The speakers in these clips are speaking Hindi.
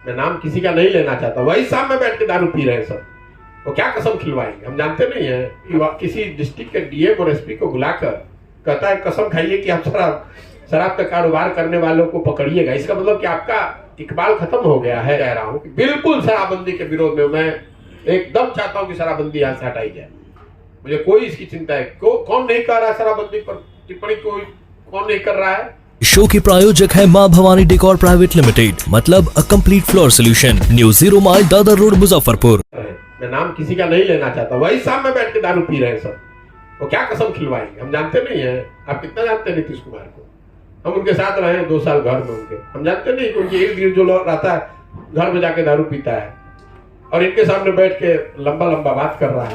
मैं नाम किसी का नहीं लेना चाहता, वही सामने में बैठ के दारू पी रहे हैं सब। वो क्या कसम खिलवाएंगे हम जानते नहीं है कि किसी डिस्ट्रिक्ट के डीएम और एसपी को बुलाकर कहता है कसम खाइए कि आप शराब का कारोबार करने वालों को पकड़िएगा। इसका मतलब कि आपका इकबाल खत्म हो गया है। कह रहा हूँ कि बिल्कुल शराबबंदी के विरोध में मैं एकदम चाहता हूँ कि शराबबंदी यहाँ से हटाई जाए। मुझे कोई इसकी चिंता है। कौन नहीं कर रहा है शराबबंदी पर टिप्पणी, कोई कौन नहीं कर रहा है। शो के प्रायोजक है मां भवानी डेकोर प्राइवेट लिमिटेड, मतलब a complete floor solution, new 0 mile Dadar road Muzaffarpur. मैं नाम किसी का नहीं लेना चाहता, वही सामने बैठ के दारू पी रहे हैं सब। वो क्या कसम खिलवाएंगे हम जानते नहीं है। आप कितना जानते हैं नीतीश कुमार को? हम उनके साथ रहे 2 साल घर में उनके, हम जानते नहीं कि उनके इर्द गिर्द जो लोग रहता है घर में जाके दारू पीता है और इनके सामने बैठ के लंबा लंबा बात कर रहा है।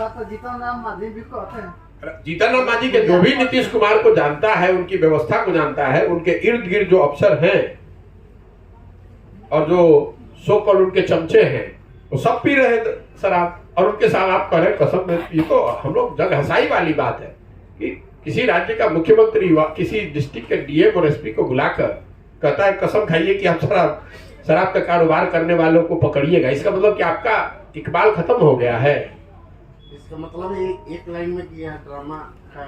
जीतन मांझी के जो भी नीतीश कुमार को जानता है, उनकी व्यवस्था को जानता है, उनके इर्द गिर्द जो अफसर हैं और जो सो कॉल्ड उनके चमचे हैं, वो सब पी रहे हैं शराब और उनके साथ आप कह रहे कसम में। ये तो हम लोग जग हंसाई वाली बात है कि किसी राज्य का मुख्यमंत्री किसी डिस्ट्रिक्ट के डीएम और एसपी को बुलाकर कहता है कसम खाइए कि आप शराब का कारोबार करने वालों को पकड़िएगा। इसका मतलब कि आपका इकबाल खत्म हो गया है। इसका मतलब एक लाइन में किया ड्रामा का।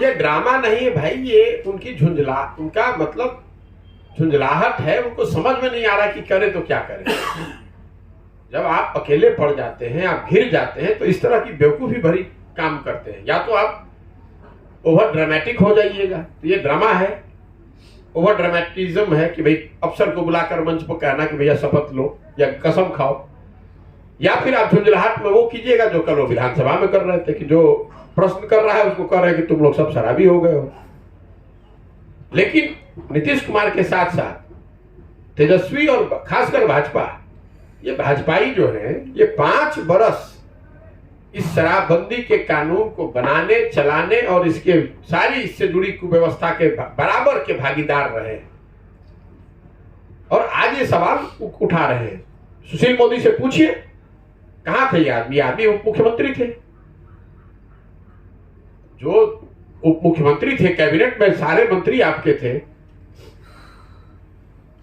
ये ड्रामा नहीं है भाई, ये उनकी उनका मतलब झुंझलाहट है। उनको समझ में नहीं आ रहा कि करे तो क्या करे। जब आप अकेले पड़ जाते हैं, आप घिर जाते हैं, तो इस तरह की बेवकूफी भरी काम करते हैं। या तो आप ओवर ड्रामेटिक हो जाइएगा, तो ये ड्रामा है, ओवर ड्रामेटिज्म है कि भाई अफसर को बुलाकर मंच पर कहना कि भैया शपथ लो या कसम खाओ। या फिर आप झुंझलाहट में वो कीजिएगा जो कल वो विधानसभा में कर रहे थे कि जो प्रश्न कर रहा है उसको कह रहे हैं कि तुम लोग सब शराबी हो गए हो। लेकिन नीतीश कुमार के साथ साथ तेजस्वी और खासकर भाजपा, ये भाजपाई जो है, ये 5 बरस इस शराबबंदी के कानून को बनाने, चलाने और इसके सारी इससे जुड़ी कुव्यवस्था के बराबर के भागीदार रहे और आज ये सवाल उठा रहे हैं। सुशील मोदी से पूछिए कहां थे ये आदमी उप मुख्यमंत्री थे। जो उप मुख्यमंत्री थे, कैबिनेट में सारे मंत्री आपके थे,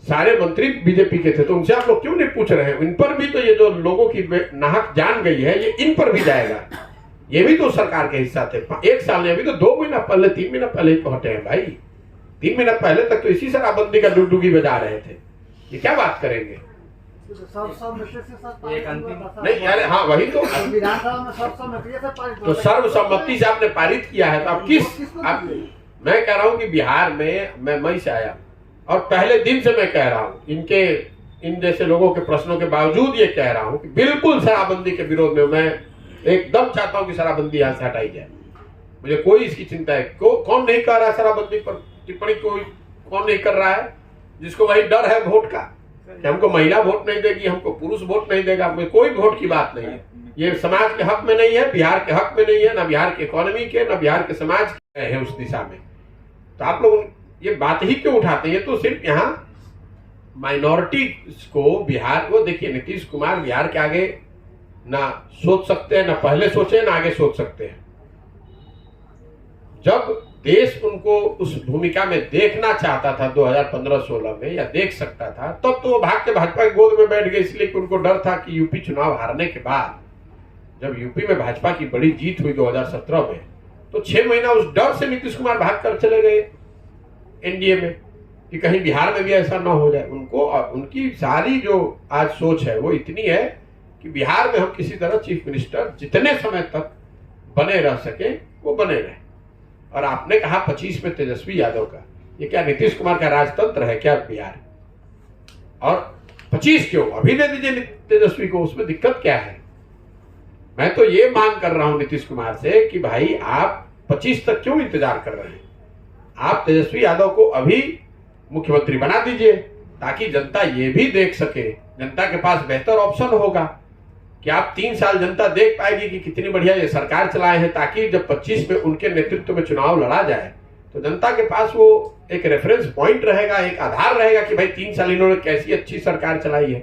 सारे मंत्री बीजेपी के थे, तो उनसे आप लोग क्यों नहीं पूछ रहे हैं? इन पर भी तो ये जो लोगों की नाहक जान गई है, ये इन पर भी जाएगा। ये भी तो सरकार के हिस्सा थे। 1 साल में, अभी तो 2 महीना पहले 3 महीना पहले ही तो हटे हैं भाई। 3 महीना पहले तक तो इसी शराबबंदी का डुगडुगी बजा रहे थे। ये क्या बात करेंगे? नहीं यार, हाँ वही तो सर्वसम्मति से आपने पारित किया है। तो आप मैं कह रहा हूं कि बिहार में मैं मई से आया और पहले दिन से मैं कह रहा हूं, इन जैसे लोगों के प्रश्नों के बावजूद ये कह रहा हूं कि बिल्कुल शराबबंदी के विरोध में मैं एकदम चाहता हूं कि शराबबंदी यहाँ से हटाई जाए। मुझे कोई इसकी चिंता है। कौन नहीं कर रहा है शराबबंदी पर टिप्पणी, कौन नहीं कर रहा है? जिसको वही डर है वोट का कि हमको महिला वोट नहीं देगी, हमको पुरुष वोट नहीं देगा। मुझे कोई वोट की बात नहीं है। ये समाज के हक में नहीं है, बिहार के हक में नहीं है, ना बिहार के इकोनॉमी के, ना बिहार के समाज के है उस दिशा में। तो आप लोग ये बात ही क्यों उठाते हैं? तो सिर्फ यहाँ माइनॉरिटी को बिहार को देखिए, नीतीश कुमार बिहार के आगे ना सोच सकते हैं, ना पहले सोचे, ना आगे सोच सकते हैं। जब देश उनको उस भूमिका में देखना चाहता था 2015-16 में, या देख सकता था, तब तो वो भाग के भाजपा की गोद में बैठ गए, इसलिए कि उनको डर था कि यूपी चुनाव हारने के बाद, जब यूपी में भाजपा की बड़ी जीत हुई 2017 में, तो 6 महीना उस डर से नीतीश कुमार भाग कर चले गए एनडीए में कि कहीं बिहार में भी ऐसा ना हो जाए। उनको उनकी सारी जो आज सोच है वो इतनी है कि बिहार में हम किसी तरह चीफ मिनिस्टर जितने समय तक बने रह सके वो बने रहे। और आपने कहा 25 में तेजस्वी यादव का, ये क्या नीतीश कुमार का राजतंत्र है क्या बिहार? और 25 क्यों, अभी दे दीजिए तेजस्वी को, उसमें दिक्कत क्या है? मैं तो ये मांग कर रहा हूं नीतीश कुमार से कि भाई आप 25 तक क्यों इंतजार कर रहे हैं? आप तेजस्वी यादव को अभी मुख्यमंत्री बना दीजिए ताकि जनता ये भी देख सके, जनता के पास बेहतर ऑप्शन होगा कि आप 3 साल जनता देख पाएगी कि कितनी बढ़िया ये सरकार चलाए हैं, ताकि जब 25 में उनके नेतृत्व में चुनाव लड़ा जाए तो जनता के पास वो एक रेफरेंस पॉइंट रहेगा, एक आधार रहेगा कि भाई 3 साल इन्होंने कैसी अच्छी सरकार चलाई है।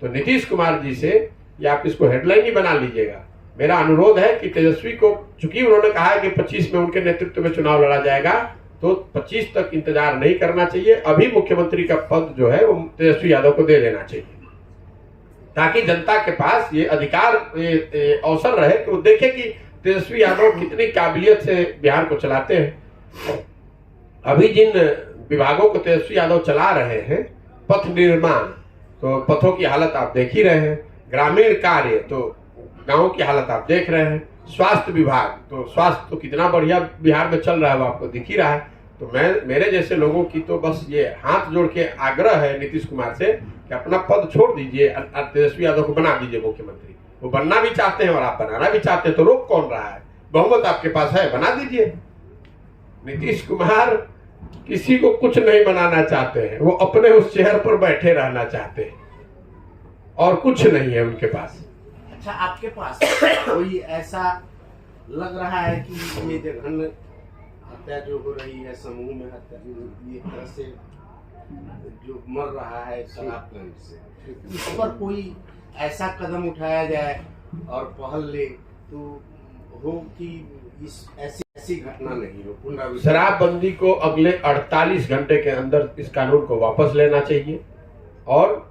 तो नीतीश कुमार जी से या आप इसको हेडलाइन ही बना लीजिएगा, मेरा अनुरोध है कि तेजस्वी को, चूंकि उन्होंने कहा है कि 25 में उनके नेतृत्व में चुनाव लड़ा जाएगा, तो 25 तक इंतजार नहीं करना चाहिए। अभी मुख्यमंत्री का पद जो है वो तेजस्वी यादव को दे देना चाहिए। ताकि जनता के पास ये अधिकार ये अवसर रहे कि वो देखे कि तेजस्वी यादव कितनी काबिलियत से बिहार को चलाते हैं। अभी जिन विभागों को तेजस्वी यादव चला रहे हैं, पथ निर्माण, तो पथों की हालत आप देख ही रहे हैं, ग्रामीण कार्य तो गांवों की हालत आप देख रहे हैं, स्वास्थ्य विभाग तो स्वास्थ्य तो कितना बढ़िया बिहार में चल रहा है वो आपको दिख ही रहा है। तो मेरे जैसे लोगों की तो बस ये हाथ जोड़ के आग्रह है नीतीश कुमार से कि अपना पद छोड़ दीजिए, तेजस्वी यादव को बना दीजिए मुख्यमंत्री। वो बनना भी चाहते हैं और आप बनाना भी चाहते हैं, तो रोक कौन रहा है? बहुमत आपके पास है, बना दीजिए। नीतीश कुमार किसी को कुछ नहीं बनाना चाहते हैं, वो अपने उस चेयर पर बैठे रहना चाहते हैं और कुछ नहीं है उनके पास। अच्छा, आपके पास कोई ऐसा लग रहा है कि ये जघन्य हत्या जो हो रही है, समूह में हत्या, ये तरह से जो मर रहा है शराब पीने से, इस पर कोई ऐसा कदम उठाया जाए और पहल ले तो हो कि इस ऐसी घटना नहीं हो, पुनरावृत्ति। शराबबंदी को अगले 48 घंटे के अंदर इस कानून को वापस लेना चाहिए और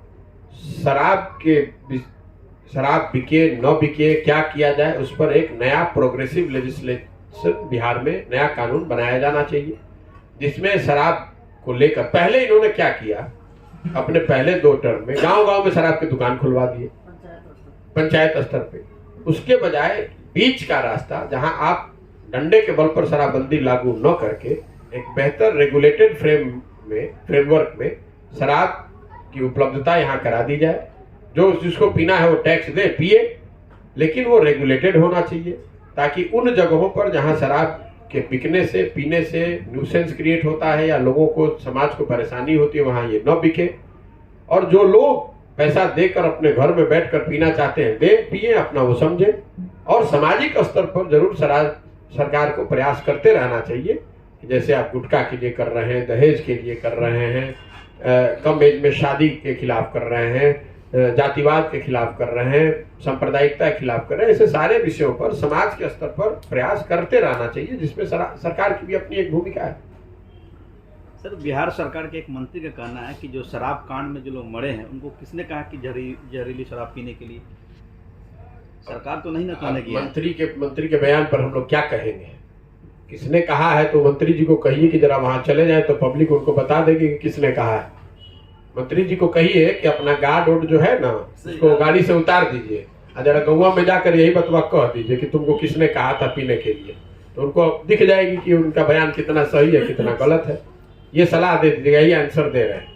शराब बिके न बिके क्या किया जाए उस पर एक नया प्रोग्रेसिव लेजिस्लेशन बिहार में नया कानून बनाया जाना चाहिए, जिसमें शराब को लेकर पहले इन्होंने क्या किया, अपने पहले 2 टर्म में गांव-गांव में शराब की दुकान खुलवा दिए पंचायत स्तर पे। उसके बजाय बीच का रास्ता जहां आप डंडे के बल पर शराबबंदी लागू न करके एक बेहतर रेगुलेटेड फ्रेमवर्क में शराब की उपलब्धता यहाँ करा दी जाए। जो जिसको पीना है वो टैक्स दे पिए, लेकिन वो रेगुलेटेड होना चाहिए ताकि उन जगहों पर जहां शराब के बिकने से पीने से न्यूसेंस क्रिएट होता है या लोगों को समाज को परेशानी होती है वहां ये न बिके। और जो लोग पैसा देकर अपने घर में बैठकर पीना चाहते हैं दे पिए, अपना वो समझे। और सामाजिक स्तर पर जरूर सरकार को प्रयास करते रहना चाहिए, जैसे आप गुटखा के लिए कर रहे हैं, दहेज के लिए कर रहे हैं, कम एज में शादी के खिलाफ कर रहे हैं, जातिवाद के खिलाफ कर रहे हैं, सांप्रदायिकता के खिलाफ कर रहे हैं। ऐसे सारे विषयों पर समाज के स्तर पर प्रयास करते रहना चाहिए, जिसमें सरकार की भी अपनी एक भूमिका है। सर, बिहार सरकार के एक मंत्री का कहना है कि जो शराब कांड में जो लोग मरे हैं उनको किसने कहा कि जहरीली शराब पीने के लिए? सरकार तो नहीं ना कहने की। मंत्री के बयान पर हम लोग क्या कहेंगे? किसने कहा है तो मंत्री जी को कहिए कि जरा वहां चले जाए तो पब्लिक उनको बता देगी कि किसने कहा है। मंत्री जी को कहिए कि अपना गार्ड जो है ना उसको गाड़ी से उतार दीजिए और जरा गौवा में जाकर यही बतवा कह दीजिए कि तुमको किसने कहा था पीने के लिए, तो उनको दिख जाएगी कि उनका बयान कितना सही है कितना गलत है। ये सलाह दे दीजिएगा, यही आंसर दे रहे हैं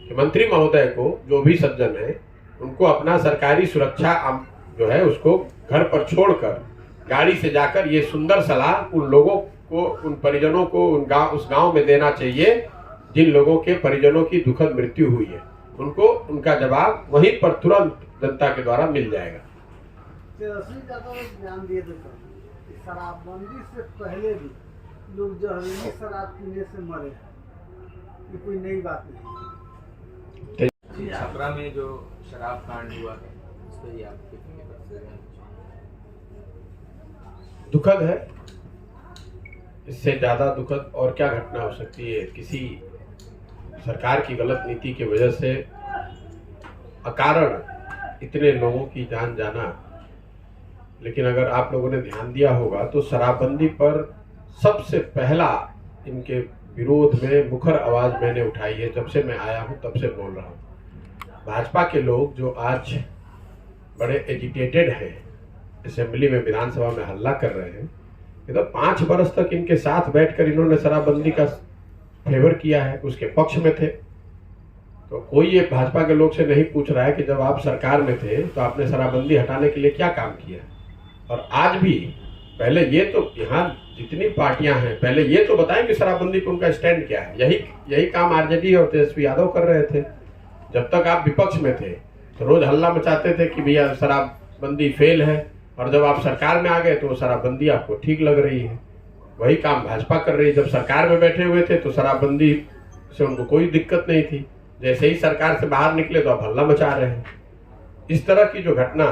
कि मंत्री महोदय को, जो भी सज्जन है, उनको अपना सरकारी सुरक्षा जो है उसको घर पर छोड़कर गाड़ी से जाकर ये सुंदर सलाह उन लोगों को, उन परिजनों को उस गांव में देना चाहिए जिन लोगों के परिजनों की दुखद मृत्यु हुई है। उनको उनका जवाब वहीं पर तुरंत जनता के द्वारा मिल जाएगा। ध्यान दिए थे शराबबंदी से पहले भी लोग जहरीली शराब पीने से मरे, ये कोई नई बात नहीं। छपरा में जो शराब कांड हुआ है उस पर ही आपके दुखद है, इससे ज्यादा दुखद और क्या घटना हो सकती है? किसी सरकार की गलत नीति की वजह से अकारण इतने लोगों की जान जाना। लेकिन अगर आप लोगों ने ध्यान दिया होगा तो शराबबंदी पर सबसे पहला इनके विरोध में मुखर आवाज मैंने उठाई है, जब से मैं आया हूं तब से बोल रहा हूं। भाजपा के लोग जो आज बड़े एजिटेटेड हैं, असेंबली में विधानसभा में हल्ला कर रहे हैं, ये तो 5 वर्ष तक इनके साथ बैठकर इन्होंने शराबबंदी का फेवर किया है, उसके पक्ष में थे। तो कोई ये भाजपा के लोग से नहीं पूछ रहा है कि जब आप सरकार में थे तो आपने शराबबंदी हटाने के लिए क्या काम किया। और आज भी पहले ये तो यहाँ जितनी पार्टियां हैं पहले ये तो बताएं कि शराबबंदी पर उनका स्टैंड क्या है। यही काम आरजेडी और तेजस्वी यादव कर रहे थे। जब तक आप विपक्ष में थे तो रोज हल्ला मचाते थे कि भैया शराबबंदी फेल है, और जब आप सरकार में आ गए तो शराबबंदी आपको ठीक लग रही है। वही काम भाजपा कर रही है। जब सरकार में बैठे हुए थे तो शराबबंदी से उनको कोई दिक्कत नहीं थी, जैसे ही सरकार से बाहर निकले तो आप हल्ला मचा रहे हैं। इस तरह की जो घटना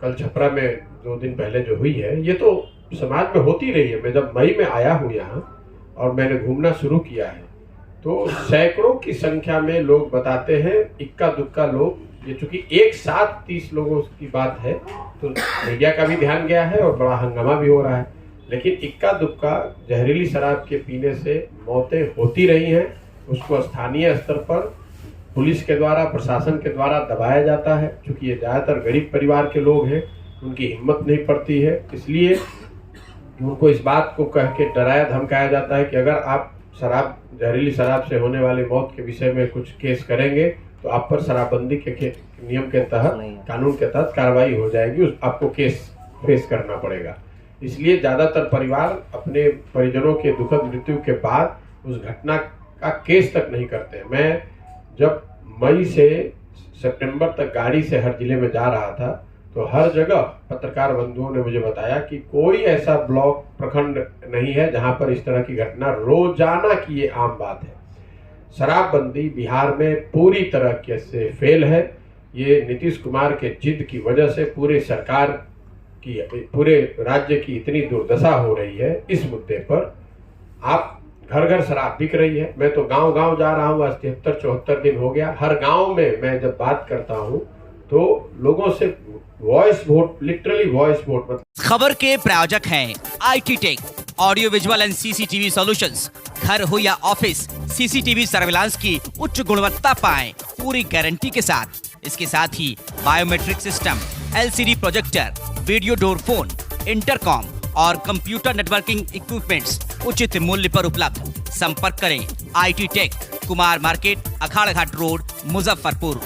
कल छपरा में 2 दिन पहले जो हुई है, ये तो समाज में होती रही है। मैं जब मई में आया हूँ यहाँ और मैंने घूमना शुरू किया है तो सैकड़ों की संख्या में लोग बताते हैं, इक्का दुक्का लोग ये चूंकि एक साथ 30 लोगों की बात है तो मीडिया का भी ध्यान गया है और बड़ा हंगामा भी हो रहा है, लेकिन इक्का दुक्का जहरीली शराब के पीने से मौतें होती रही हैं। उसको स्थानीय स्तर पर पुलिस के द्वारा, प्रशासन के द्वारा दबाया जाता है। चूंकि ये ज़्यादातर गरीब परिवार के लोग हैं, उनकी हिम्मत नहीं पड़ती है, इसलिए उनको इस बात को कह के डराया धमकाया जाता है कि अगर आप जहरीली शराब से होने वाली मौत के विषय में कुछ केस करेंगे तो आप पर शराबबंदी के नियम के तहत, कानून के तहत कार्रवाई हो जाएगी, आपको केस फेस करना पड़ेगा। इसलिए ज़्यादातर परिवार अपने परिजनों के दुखद मृत्यु के बाद उस घटना का केस तक नहीं करते। मैं जब मई से सितंबर तक गाड़ी से हर जिले में जा रहा था तो हर जगह पत्रकार बंधुओं ने मुझे बताया कि कोई ऐसा ब्लॉक, प्रखंड नहीं है जहां पर इस तरह की घटना रोजाना की ये आम बात है। शराबबंदी बिहार में पूरी तरह से फेल है। ये नीतीश कुमार के जिद की वजह से पूरे सरकार की, पूरे राज्य की इतनी दुर्दशा हो रही है। इस मुद्दे पर आप घर घर शराब बिक रही है। मैं तो गांव गांव जा रहा हूँ, आज 73-74 दिन हो गया। हर गांव में मैं जब बात करता हूँ तो लोगों से voice vote, literally voice vote. खबर के प्रायोजक हैं IT tech, audio visual and CCTV solutions. घर हो या ऑफिस, CCTV सर्विलांस की उच्च गुणवत्ता पाएं पूरी गारंटी के साथ। इसके साथ ही biometric system, LCD projector, video door phone, intercom और कंप्यूटर नेटवर्किंग इक्विपमेंट्स उचित मूल्य पर उपलब्ध। संपर्क करें IT tech, Kumar market, Akhara Ghat road, Muzaffarpur.